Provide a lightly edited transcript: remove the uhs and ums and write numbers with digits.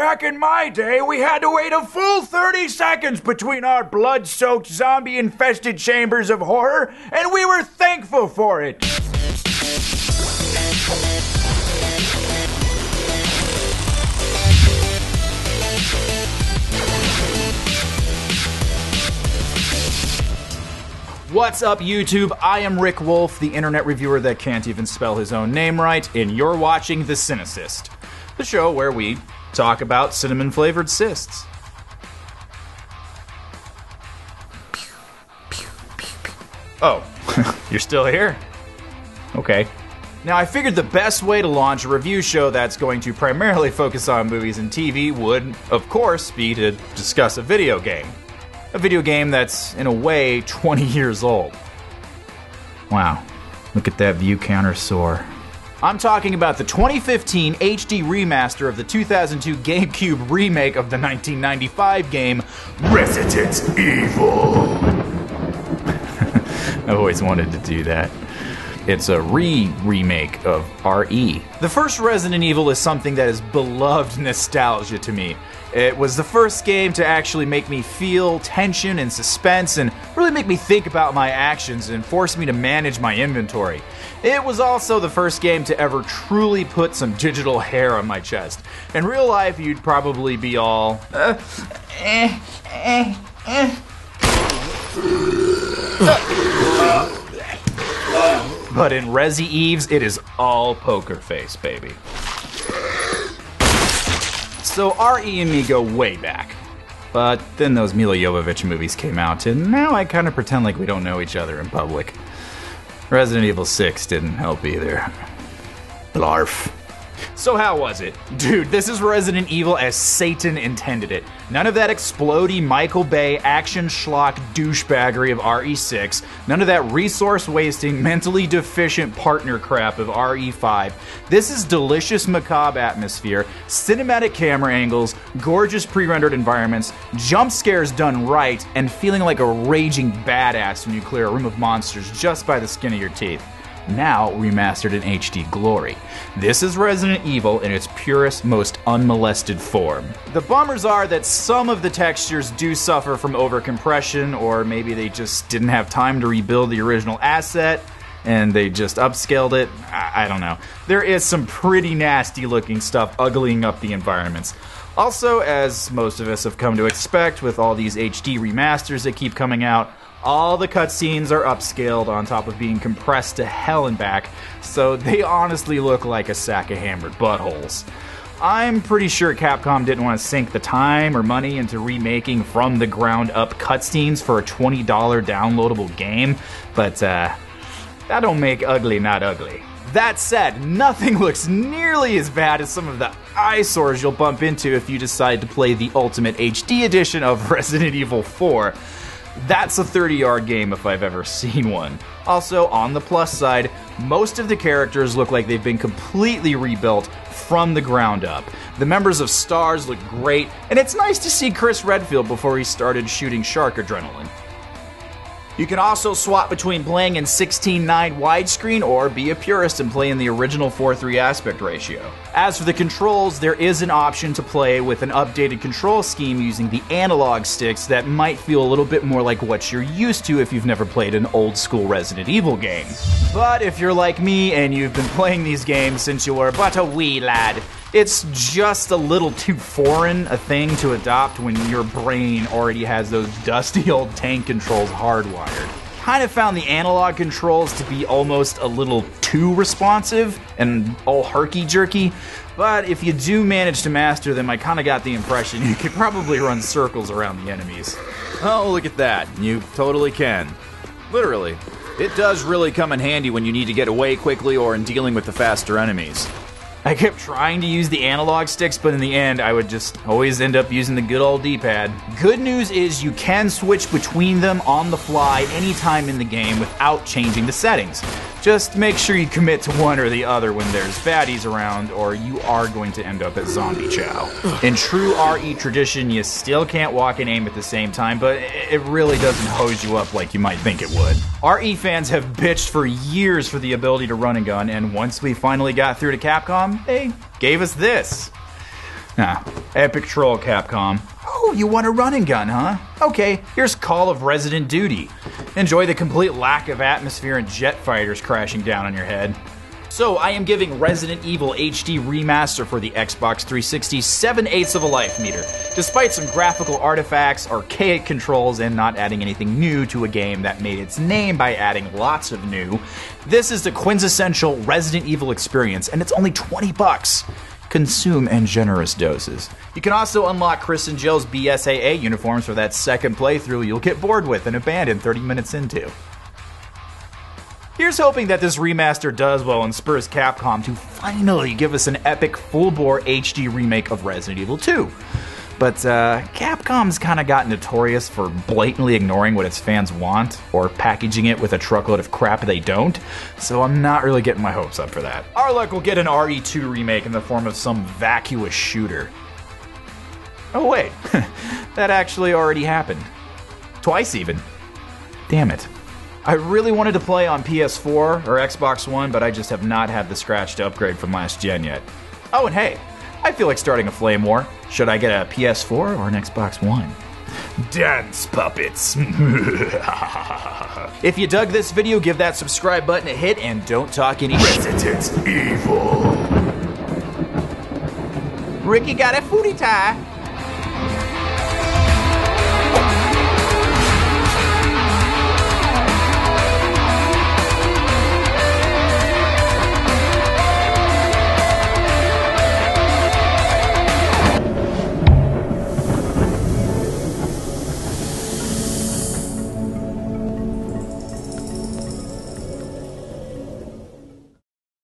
Back in my day, we had to wait a full 30 seconds between our blood-soaked, zombie-infested chambers of horror, and we were thankful for it. What's up, YouTube? I am Rick Wolf, the internet reviewer that can't even spell his own name right, and you're watching The Cinecist, the show where we talk about cinnamon-flavored cysts. Oh, you're still here? Okay. Now, I figured the best way to launch a review show that's going to primarily focus on movies and TV would, of course, be to discuss a video game. A video game that's, in a way, 20 years old. Wow, look at that view counter soar. I'm talking about the 2015 HD remaster of the 2002 GameCube remake of the 1995 game, Resident Evil. I always wanted to do that. It's a remake of RE. The first Resident Evil is something that is beloved nostalgia to me. It was the first game to actually make me feel tension and suspense and really make me think about my actions and force me to manage my inventory. It was also the first game to ever truly put some digital hair on my chest. In real life, you'd probably be all, But in Resi Eves, it is all poker face, baby. So RE and me go way back. But then those Mila Jovovich movies came out, and now I kind of pretend like we don't know each other in public. Resident Evil 6 didn't help either. Blarf. So how was it? Dude, this is Resident Evil as Satan intended it. None of that explodey Michael Bay action schlock douchebaggery of RE6. None of that resource-wasting, mentally deficient partner crap of RE5. This is delicious macabre atmosphere, cinematic camera angles, gorgeous pre-rendered environments, jump scares done right, and feeling like a raging badass when you clear a room of monsters just by the skin of your teeth. Now remastered in HD glory. This is Resident Evil in its purest, most unmolested form. The bummers are that some of the textures do suffer from overcompression, or maybe they just didn't have time to rebuild the original asset and they just upscaled it. I don't know. There is some pretty nasty looking stuff uglying up the environments. Also, as most of us have come to expect with all these HD remasters that keep coming out, all the cutscenes are upscaled on top of being compressed to hell and back, so they honestly look like a sack of hammered buttholes. I'm pretty sure Capcom didn't want to sink the time or money into remaking from the ground up cutscenes for a $20 downloadable game, but that don't make ugly not ugly. That said, nothing looks nearly as bad as some of the eyesores you'll bump into if you decide to play the Ultimate HD edition of Resident Evil 4. That's a 30-yard game if I've ever seen one. Also, on the plus side, most of the characters look like they've been completely rebuilt from the ground up. The members of STARS look great, and it's nice to see Chris Redfield before he started shooting shark adrenaline. You can also swap between playing in 16:9 widescreen or be a purist and play in the original 4:3 aspect ratio. As for the controls, there is an option to play with an updated control scheme using the analog sticks that might feel a little bit more like what you're used to if you've never played an old school Resident Evil game. But if you're like me and you've been playing these games since you were but a wee lad, it's just a little too foreign a thing to adopt when your brain already has those dusty old tank controls hardwired. Kind of found the analog controls to be almost a little too responsive and all herky-jerky, but if you do manage to master them, I kind of got the impression you could probably run circles around the enemies. Oh, look at that. You totally can. Literally. It does really come in handy when you need to get away quickly or in dealing with the faster enemies. I kept trying to use the analog sticks, but in the end, I would just always end up using the good old D-pad. Good news is you can switch between them on the fly anytime in the game without changing the settings. Just make sure you commit to one or the other when there's baddies around, or you are going to end up at zombie chow. In true RE tradition, you still can't walk and aim at the same time, but it really doesn't hose you up like you might think it would. RE fans have bitched for years for the ability to run and gun, and once we finally got through to Capcom, they gave us this. Ah, epic troll, Capcom. Oh, you want a run and gun, huh? Okay, here's Call of Resident Duty. Enjoy the complete lack of atmosphere and jet fighters crashing down on your head. So, I am giving Resident Evil HD Remaster for the Xbox 360 7/8 of a life meter. Despite some graphical artifacts, archaic controls, and not adding anything new to a game that made its name by adding lots of new, this is the quintessential Resident Evil experience, and it's only $20. Consume in generous doses. You can also unlock Chris and Jill's BSAA uniforms for that second playthrough you'll get bored with and abandon 30 minutes into. Here's hoping that this remaster does well and spurs Capcom to finally give us an epic full-bore HD remake of Resident Evil 2. But Capcom's kinda got notorious for blatantly ignoring what its fans want, or packaging it with a truckload of crap they don't, so I'm not really getting my hopes up for that. Our luck will get an RE2 remake in the form of some vacuous shooter. Oh wait, that actually already happened. Twice even. Damn it. I really wanted to play on PS4 or Xbox One, but I just have not had the scratch to upgrade from last gen yet. Oh, and hey, I feel like starting a flame war. Should I get a PS4 or an Xbox One? Dance puppets. If you dug this video, give that subscribe button a hit and don't talk any Resident Evil. Ricky got a footy tie.